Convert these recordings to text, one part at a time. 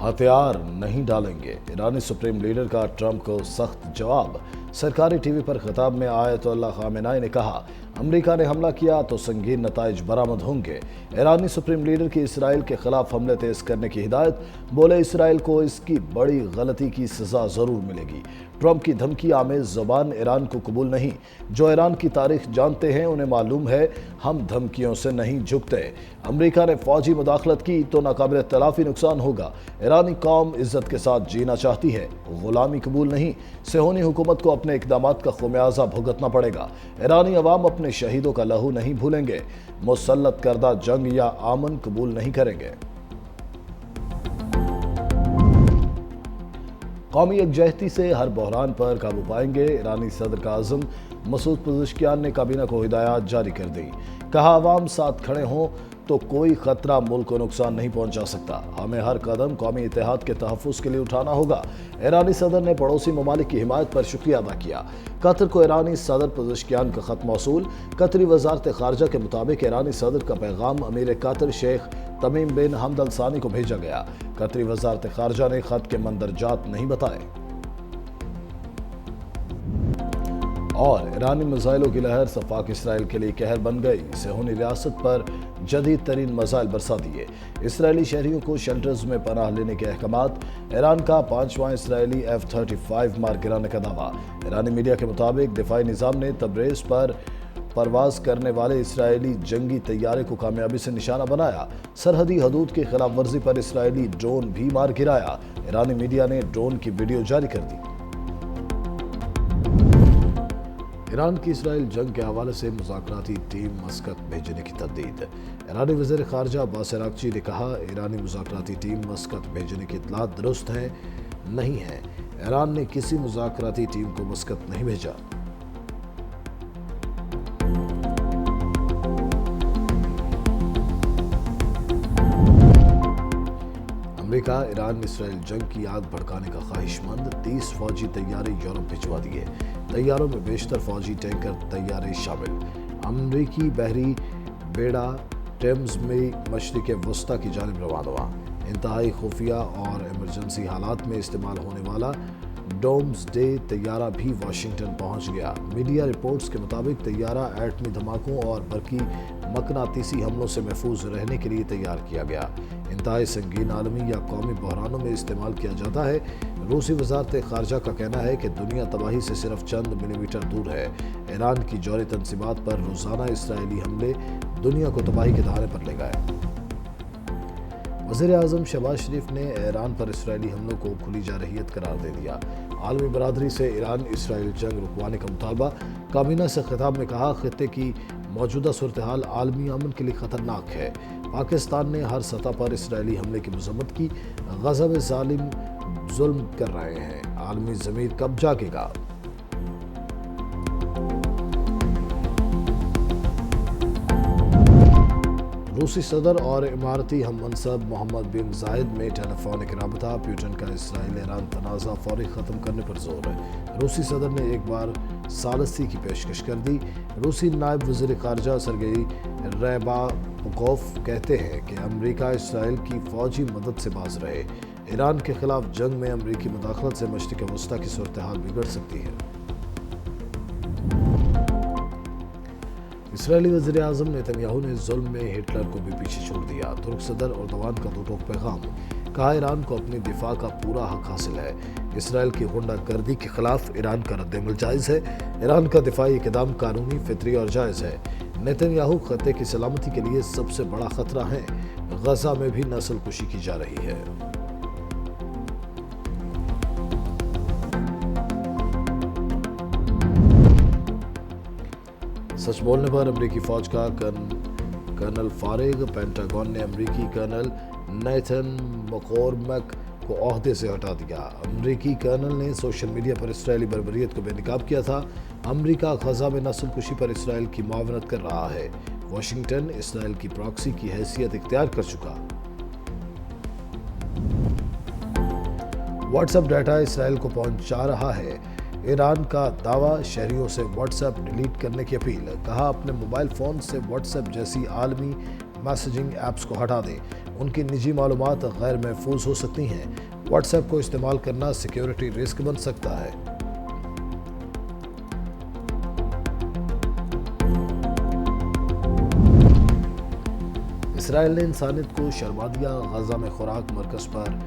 हथियार नहीं डालेंगे। ईरानी सुप्रीम लीडर का ट्रंप को सख्त जवाब। सरकारी टीवी पर खिताब में आयतुल्लाह खामेनी ने कहा, अमेरिका ने हमला किया तो संगीन नताइज बरामद होंगे। ईरानी सुप्रीम लीडर की इसराइल के खिलाफ हमले तेज करने की हिदायत। बोले, इसराइल को इसकी बड़ी गलती की सजा जरूर मिलेगी। ट्रंप की धमकी आमेज जुबान ईरान को कबूल नहीं। जो ईरान की तारीख जानते हैं उन्हें मालूम है हम धमकियों से नहीं झुकते। अमेरिका ने फौजी मुदाखलत की तो नाकाबिल तलाफी नुकसान होगा। ईरानी कौम इज्जत के साथ जीना चाहती है, गुलामी कबूल नहीं। सेहोनी हुकूमत को अपने इकदामात का खुमियाजा भुगतना पड़ेगा। ईरानी अवाम अपने शहीदों का लहू नहीं भूलेंगे। मुसल्लत करदा जंग या आमन कबूल नहीं करेंगे। कौमी यकजहती से हर बहरान पर काबू पाएंगे। ईरानी सदर का आज़म मसूद पज़ेश्कियान ने काबीना को हिदायत जारी कर दी। कहा, अवाम साथ खड़े हों तो कोई खतरा मुल्क को नुकसान नहीं पहुंचा सकता। हमें हर कदम कौमी इत्तेहाद के तहफ़्फ़ुज़ के लिए उठाना होगा। ईरानी सदर ने पड़ोसी ममालिक की हिमायत पर शुक्रिया अदा किया। कतर को ईरानी सदर पज़ेश्कियान का खत मौसूल। कतरी वज़ारत ख़ारजा के मुताबिक ईरानी सदर का पैगाम अमीर कतर शेख तमीम बिन हमद अल सानी को भेजा गया। कतरी वज़ारत ख़ारजा ने खत के मंदरजात नहीं बताए। और ईरानी मिसाइलों की लहर सफाक इसराइल के लिए कहर बन गई। सेहोनी रियासत पर जदीद तरीन मिसाइल बरसा दिए। इसराइली शहरियों को शेल्टर्स में पनाह लेने के अहकामात। ईरान का 5वां इसराइली F-35 मार गिराने का दावा। ईरानी मीडिया के मुताबिक दिफाई निज़ाम ने तब्रेज़ पर परवाज करने वाले इसराइली जंगी तैयारे को कामयाबी से निशाना बनाया। सरहदी हदूद की खिलाफ वर्जी पर इसराइली ड्रोन भी मार गिराया। ईरानी मीडिया ने ड्रोन की वीडियो जारी कर दी। ईरान की इसराइल जंग के हवाले से मुज़ाकराती टीम मस्कत भेजने की तरदीद। ईरानी वज़ीर ख़ारजा अब्बास अराग़ची ने कहा, ईरानी मुज़ाकराती टीम मस्कत भेजने की इत्तला दुरुस्त है नहीं है। ईरान ने किसी मुज़ाकराती टीम को मस्कत नहीं भेजा। अमेरिका ईरान इसराइल जंग की आग भड़काने का ख्वाहिशमंद। 30 फौजी तैयारे यूरोप भिजवा दिए। तैयारों में बेशतर फौजी टैंकर तैयारे शामिल। अमरीकी बहरी बेड़ा टेम्स में मशरिक़ वस्ता की जानिब रवाना हुआ। इंतहाई खुफिया और इमरजेंसी हालात में इस्तेमाल होने वाला डोम्सडे तैयारा भी वाशिंगटन पहुंच गया। मीडिया रिपोर्ट्स के मुताबिक तैयारा एटमी धमाकों और बरकी मकनातीसी हमलों से महफूज रहने के लिए तैयार किया गया। इंतहाई संगीन आलमी या कौमी बहरानों में इस्तेमाल किया जाता है। रूसी वज़ारत ख़ारजा का कहना है कि दुनिया तबाही से सिर्फ चंद मिलीमीटर दूर है। ईरान की जौहरी तनसीबात पर रोज़ाना इसराइली हमले दुनिया को तबाही के दहाने पर ले गए। वज़ीर आज़म शहबाज शरीफ ने ईरान पर इसराइली हमलों को खुली जारहियत करार दे दिया। आलमी बरादरी से ईरान इसराइल जंग रुकवाने का मुतालबा। काबीना से खिताब में कहा, खित्ते की मौजूदा सूरत हाल आलमी अमन के लिए ख़तरनाक है। पाकिस्तान ने हर सतह पर इसराइली हमले की मज़म्मत की। गज़ा में ज़ालिम जुल्म कर रहे हैं, आलमी ज़मीर कब जागेगा। रूसी सदर और इमारती हम मनसब मोहम्मद बिन जायद में टेलीफोनिक राबता। पुतिन का इसराइल ईरान तनाज़ा फौरी ख़त्म करने पर जोर है। रूसी सदर ने एक बार सालसी की पेशकश कर दी। रूसी नायब वज़ीर ख़ारजा सरगेई रैबाकोफ कहते हैं कि अमेरिका इसराइल की फ़ौजी मदद से बाज रहे। ईरान के खिलाफ जंग में अमेरिकी मुदाखलत से मशरिक़ वस्ता की सूरत हाल बिगड़ सकती है। इसराइली वज़ीर आज़म नेतन्याहू ने जुल्म में हिटलर को भी पीछे छोड़ दिया। तुर्क सदर एर्दोगान का दो टोक पैगाम। कहा, ईरान को अपनी दिफा का पूरा हक हासिल है। इसराइल की गुंडागर्दी के खिलाफ ईरान का रद्द-ए-अमल जायज़ है। ईरान का दिफाई इक़दाम कानूनी, फितरी और जायज़ है। नेतन्याहू खत्ते की सलामती के लिए सबसे बड़ा खतरा है। गजा में भी नस्ल कुशी की जा रही है। सच बोलने पर अमेरिकी फौज का कर्नल फारिग। पेंटागन ने अमेरिकी कर्नल नेथन मकॉर्मक को ओहदे से हटा दिया। अमेरिकी कर्नल ने सोशल मीडिया पर इसराइली बर्बरियत को बेनकाब किया था। अमेरिका गजा में नस्ल कुशी पर इसराइल की मुआवनत कर रहा है। वाशिंगटन इसराइल की प्रॉक्सी की हैसियत इख्तियार कर चुका। व्हाट्सएप डाटा इसराइल को पहुंचा रहा है। ईरान का दावा, शहरियों से व्हाट्सएप डिलीट करने की अपील। कहा, अपने मोबाइल फ़ोन से व्हाट्सएप जैसी आलमी मैसेजिंग ऐप्स को हटा दें। उनकी निजी मालूमात गैर महफूज हो सकती हैं। व्हाट्सएप को इस्तेमाल करना सिक्योरिटी रिस्क बन सकता है। इसराइल ने इंसानियत को शर्मा दिया। गजा में खुराक मरकज पर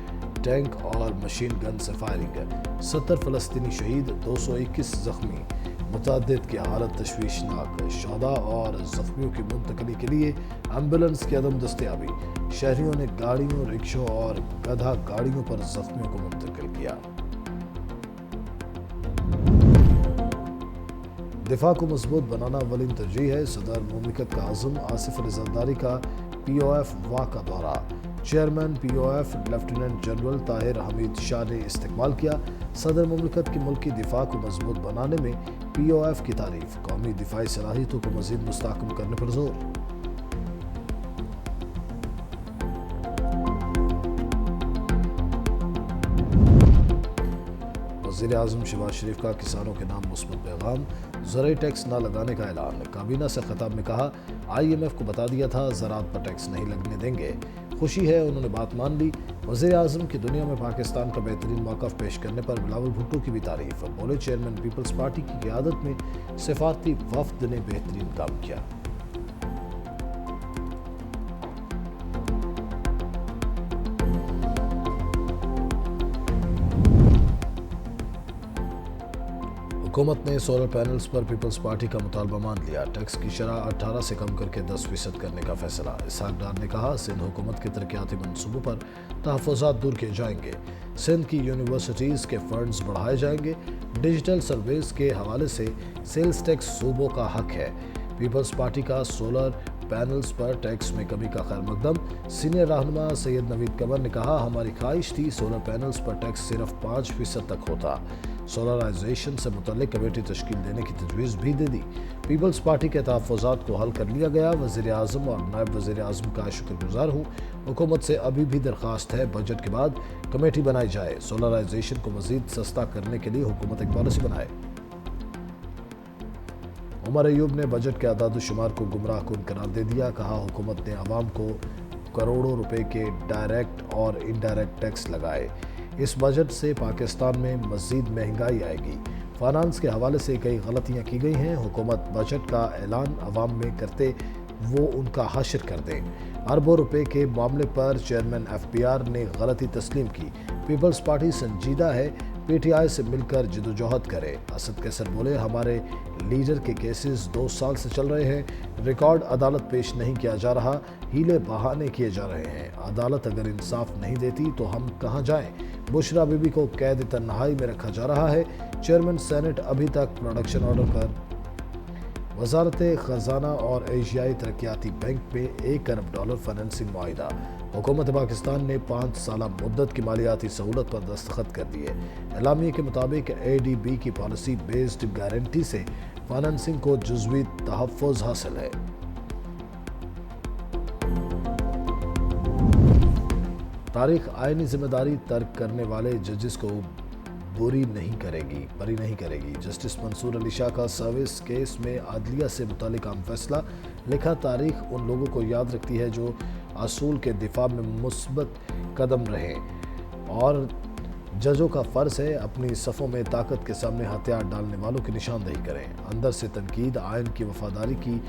टैंक और मशीन गन से फायरिंग। 70 फलस्तीनी शहीद, 221 जख्मी। मुतअद्दिद की हालत तशवीशनाक। शहदा और जख्मियों की मुंतकली के लिए एम्बुलेंस की अदम दस्तयाबी। शहरियों ने गाड़ियों, रिक्शों और गधा गाड़ियों पर जख्मियों को मुंतकिल किया। दिफा को मजबूत बनाना अव्वलीन तरजीह है। सदर मुमलिकत का आज़म आसिफ अली जरदारी का POF वाह का दौरा। Chairman POF lieutenant general Tahir Hamid Shah ने इस्तकबाल किया। सदर मुमलिकत की मुल्की दिफा को मजबूत बनाने में POF की तारीफ। कौमी दिफाई सलाहियतों को मजीद मुस्तहकम करने पर जोर। वज़ीर-ए-आज़म शहबाज शरीफ का किसानों के नाम मुस्बत पैगाम। ज़राई टैक्स न लगाने का ऐलान। काबीना से खिताब में कहा, IMF को बता दिया था ज़राअत पर टैक्स नहीं लगने देंगे। खुशी है, उन्होंने बात मान ली। वज़ीर-ए-आज़म की दुनिया में पाकिस्तान का बेहतरीन मौक़िफ़ पेश करने पर बिलावल भुट्टो की भी तारीफ। बोले, चेयरमैन पीपल्स पार्टी की क़यादत में सिफारती वफ़द ने बेहतरीन काम किया। हुकूमत ने सोलर पैनल्स पर पीपल्स पार्टी का मुतालबा मान लिया। टैक्स की शरह 18 से कम करके 10% करने का फैसला। इसहाक डार ने कहा, सिंध हुकूमत के तरक्याती मनसूबों पर तहफ़्फ़ुज़ात दूर किए जाएंगे। सिंध की यूनिवर्सिटीज़ के फंड्स बढ़ाए जाएंगे। डिजिटल सर्विस के हवाले से सेल्स टैक्स सूबों का हक है। पीपल्स पार्टी का सोलर पैनल्स पर टैक्स में कमी का खैर मकदम। सीनियर रहनुमा सैयद नवीद कमर ने कहा, हमारी ख्वाहिश थी सोलर पैनल्स पर टैक्स सिर्फ 5% तक होता। सोलराइजेशन से मुतल्लिक कमेटी तश्कील देने की तजवीज़ भी दे दी। पीपल्स पार्टी के तहफ़्फ़ुज़ात को हल कर लिया गया। वज़ीर-ए-आज़म और नायब वज़ीर-ए-आज़म का शुक्रगुज़ार हूँ। हुकूमत से अभी भी दरख्वास्त है, बजट के बाद कमेटी बनाई जाए। सोलराइजेशन को मज़ीद सस्ता करने के लिए हुकूमत एक पॉलिसी बनाए। उमर अयूब ने बजट के अदाद-ओ-शुमार को गुमराह कुन करार दे दिया। कहा, हुकूमत ने आवाम को करोड़ों रुपए के डायरेक्ट और इनडायरेक्ट टैक्स लगाए। इस बजट से पाकिस्तान में मज़ीद महंगाई आएगी। फाइनेंस के हवाले से कई गलतियाँ की गई हैं। हुकूमत बजट का ऐलान अवाम में करते वो उनका हश्र कर दें। अरबों रुपए के मामले पर चेयरमैन FPR ने गलती तस्लीम की। पीपल्स पार्टी संजीदा है, PTI से मिलकर जदोजहद करे। असद कैसर बोले, हमारे लीडर के केसेस 2 साल से चल रहे हैं। रिकॉर्ड अदालत पेश नहीं किया जा रहा, हीले बहाने किए जा रहे हैं। अदालत अगर इंसाफ नहीं देती तो हम कहाँ जाएं? बुशरा बीबी को कैद तन्हाई में रखा जा रहा है। चेयरमैन सेनेट अभी तक प्रोडक्शन ऑर्डर पर। वजारत ख़जाना और एशियाई तरक्याती बैंक में $1 अरब फाइनेंसिंग मुआहिदा। हुकूमत पाकिस्तान ने 5 साला मुद्दत की मालियाती सहूलत पर दस्तखत कर दिए। एलामिया के मुताबिक ADB की पॉलिसी बेस्ड गारंटी से फाइनेंसिंग को जुज़वी तहफ़्फ़ुज़ हासिल है। तारीख आईनी जिम्मेदारी तर्क करने वाले जजेस को बरी नहीं करेगी। जस्टिस मंसूर अली शाह का सर्विस केस में अदलिया से मुतालिक अहम फैसला। लिखा, तारीख उन लोगों को याद रखती है जो असूल के दिफा में मुस्बत कदम रहें और जजों का फ़र्ज़ है अपनी सफ़ों में ताकत के सामने हथियार डालने वालों की निशानदेही करें। अंदर से तनकीद आयन की वफादारी की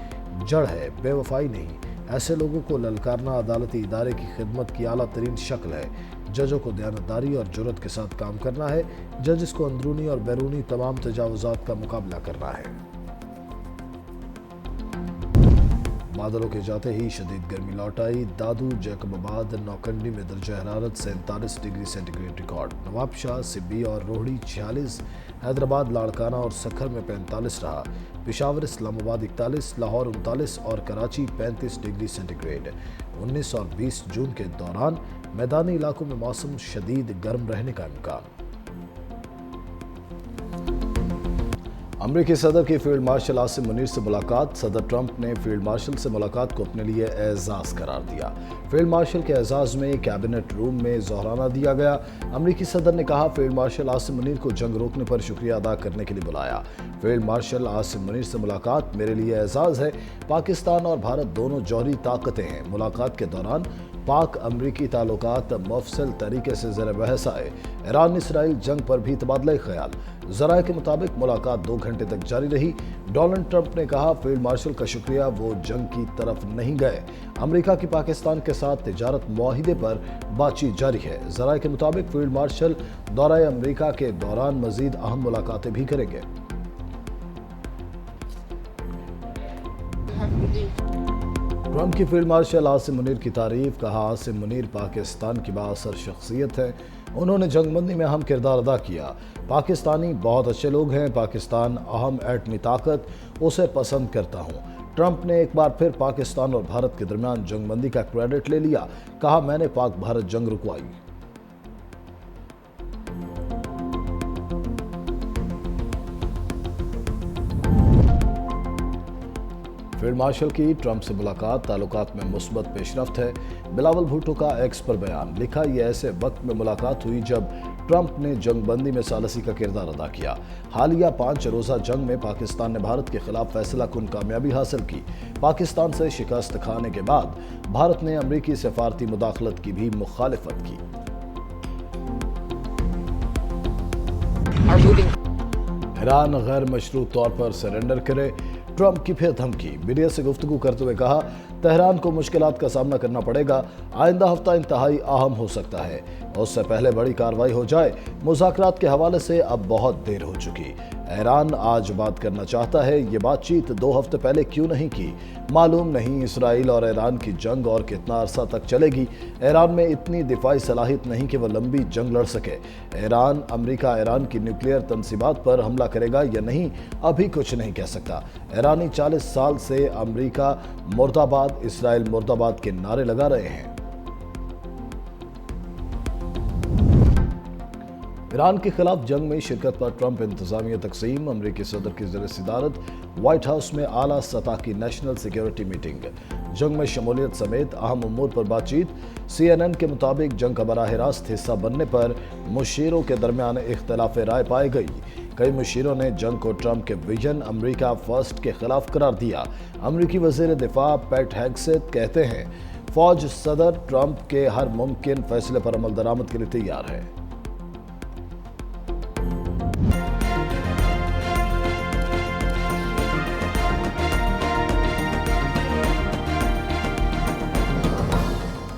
जड़ है, बेवफाई नहीं। ऐसे लोगों को ललकारना अदालती इदारे की खिदमत की आला तरीन शक्ल है। जजों को दयानतदारी और जुर्रत के साथ काम करना है। जजेस को अंदरूनी और बैरूनी तमाम तजावुज़ात का मुकाबला करना है। बादलों के जाते ही शदीद गर्मी लौट आई। दादू, जैकबाबाद, नौकंडी में दर्जा हरारत 47 degree centigrade record. Nawabshah, Sibi और रोहड़ी 46, हैदराबाद, लाड़काना और सखर में 45 रहा। पेशावर, इस्लामाबाद 41, लाहौर 39 और कराची 35 डिग्री सेंटीग्रेड। 19 और 20 जून के दौरान मैदानी इलाकों में मौसम शदीद गर्म रहने का इम्कान। अमरीकी सदर की फील्ड मार्शल आसिम मुनीर से मुलाकात। सदर ट्रंप ने फील्ड मार्शल से मुलाकात को अपने लिए एजाज करार दिया। फील्ड मार्शल के एजाज में कैबिनेट रूम में जोहराना दिया गया। अमरीकी सदर ने कहा, फील्ड मार्शल आसिम मुनीर को जंग रोकने पर शुक्रिया अदा करने के लिए बुलाया। फील्ड मार्शल आसिम मुनीर से मुलाकात मेरे लिए एजाज है। पाकिस्तान और भारत दोनों जौहरी ताकतें हैं। मुलाकात के दौरान पाक अमरीकी ताल्लुकात मफसल तरीके से ज़र बहस आए। ईरान इसराइल जंग पर भी तबादला ख्याल। ज़राए के मुताबिक मुलाकात 2 घंटे तक जारी रही। डोनाल्ड ट्रंप ने कहा, फील्ड मार्शल का शुक्रिया, वो जंग की तरफ नहीं गए। अमरीका की पाकिस्तान के साथ तिजारत मुआहिदे पर बातचीत जारी है। ज़राए के मुताबिक फील्ड मार्शल दौरा अमरीका के दौरान मजीद अहम मुलाकातें भी करेंगे। ट्रंप की फील्ड मार्शल आसिम मुनीर की तारीफ। कहा, आसिम मुनीर पाकिस्तान की बाअसर शख्सियत है। उन्होंने जंगबंदी में अहम किरदार अदा किया। पाकिस्तानी बहुत अच्छे लोग हैं। पाकिस्तान अहम एटमी ताकत, उसे पसंद करता हूँ। ट्रंप ने एक बार फिर पाकिस्तान और भारत के दरमियान जंगबंदी का क्रेडिट ले लिया। कहा, मैंने पाक भारत जंग रुकवाई। फील्ड मार्शल की ट्रंप से मुलाकात, ताल्लुकात में मुस्बत पेशरफ्त है। बिलावल भुट्टो का एक्स पर बयान। लिखा, यह ऐसे वक्त में मुलाकात हुई जब ट्रंप ने जंगबंदी में सालसी का किरदार अदा किया। हालिया 5 रोज़ा जंग में पाकिस्तान ने भारत के खिलाफ फैसला कुन कामयाबी हासिल की। पाकिस्तान से शिकस्त खाने के बाद भारत ने अमरीकी सफारती मुदाखलत की भी मुखालिफत की। ईरान गैर मशरूत तौर पर सरेंडर करे। ट्रंप की फिर धमकी। मीडिया से गुफ्तगू करते हुए कहा, तेहरान को मुश्किलात का सामना करना पड़ेगा। आइंदा हफ्ता इंतहाई अहम हो सकता है। उससे पहले बड़ी कार्रवाई हो जाए। मुज़ाकरात के हवाले से अब बहुत देर हो चुकी। ईरान आज बात करना चाहता है। ये बातचीत 2 हफ्ते पहले क्यों नहीं की? मालूम नहीं इसराइल और ईरान की जंग और कितना अरसा तक चलेगी। ईरान में इतनी दिफाई सलाहियत नहीं कि वह लंबी जंग लड़ सके। अमेरिका ईरान की न्यूक्लियर तंसीबात पर हमला करेगा या नहीं, अभी कुछ नहीं कह सकता। ईरानी 40 साल से अमेरिका मुर्दाबाद, इसराइल मुर्दाबाद के नारे लगा रहे हैं। ईरान के खिलाफ जंग में शिरकत पर ट्रंप इंतजामिया तकसीम। अमरीकी सदर की ज़र सदारत व्हाइट हाउस में आला सतह की नेशनल सिक्योरिटी मीटिंग। जंग में शमूलियत समेत अहम उमूर पर बातचीत। CNN के मुताबिक जंग का बराह रास्त हिस्सा बनने पर मुशीरों के दरमियान इख्तलाफ राय पाई गई। कई मुशीरों ने जंग को ट्रंप के विजन अमरीका फर्स्ट के खिलाफ करार दिया। अमरीकी वज़ीर दिफा पैट हेग्सेथ कहते हैं, फौज सदर ट्रंप के हर मुमकिन फैसले पर अमल दरामद के लिए तैयार है।